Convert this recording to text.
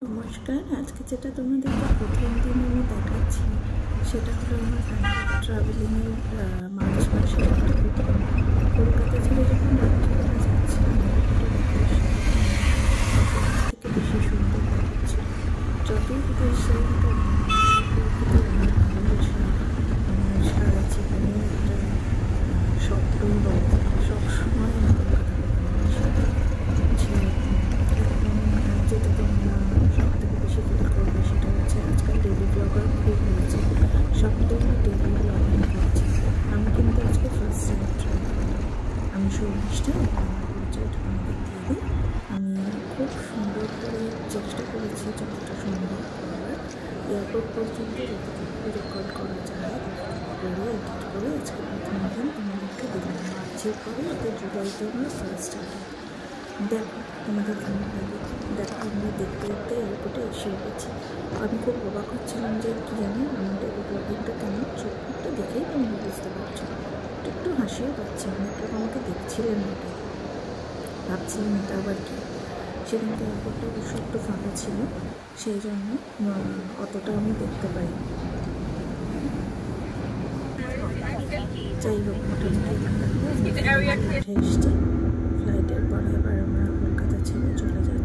নমস্কার। আজকে যেটা তোমাদেরকে প্রথম দিন আমি দেখাচ্ছি সেটা হলো আমার ট্রাভেলিংয়ের মার্চ মাসের একটা ভিডিও। কলকাতা ছেড়ে যখন রাত্রিবেলা যাচ্ছিলাম এয়ারপোর্টের উদ্দেশ্যে তখন অপেক্ষা থেকে বেশি সুন্দর লাগছিল। যতই বিদেশে একটা আমার ভালোবাসা আমার সারা জীবনে একটা স্বপ্ন রয়েছে। সবসময় আমি কলকাতাকে ভালোবাসি। যেটা তোমরা সব থেকে বেশি ফিল করবে সেটা হচ্ছে আজকাল ডেলি ব্লগার খুব হয়েছে, সবটাই ডেলি ব্লগিং করছে। আমি কিন্তু আজকে ফার্স্ট টাইম ট্রাই করলাম। আমি শর্মিষ্ঠা, আমার পরিচয়টা তোমাদের দিয়ে দিই। আমি খুব সুন্দর করে চেষ্টা করেছি যতটা সম্ভব করার, এয়ারপোর্ট পর্যন্ত যতটুকু রেকর্ড করা যায় করে এডিট করে আজকে প্রথম দিন তোমাদেরকে দিলাম। মার্চের পরে এটা জুলাইতে আমার ফার্স্ট স্টার্ট। দেখো তোমাদের কেমন লাগে। দেখো আমরা দেখতে দেখতে এয়ারপোর্টে এসে গেছি। আমি খুব অবাক হচ্ছিলাম যে কী জানি আমার ডেলি ব্লগিংটা কেমন, চোখটা দেখেই তোমরা বুঝতে পারছো। একটু হাসিও পাচ্ছি, অনেকটা আমাকে দেখছিলেন বলে ভাবছিলাম এটা আবার কি। সেদিনকে এয়ারপোর্টটা অবশ্য একটু ফাঁকা ছিল, সেই জন্য অতটা আমি দেখতে পাইনি। যাই হোক, মোটামুটি উঠে এসছি। ফ্লাইটের পরে এবার আমরা কলকাতা ছেড়ে চলে যাই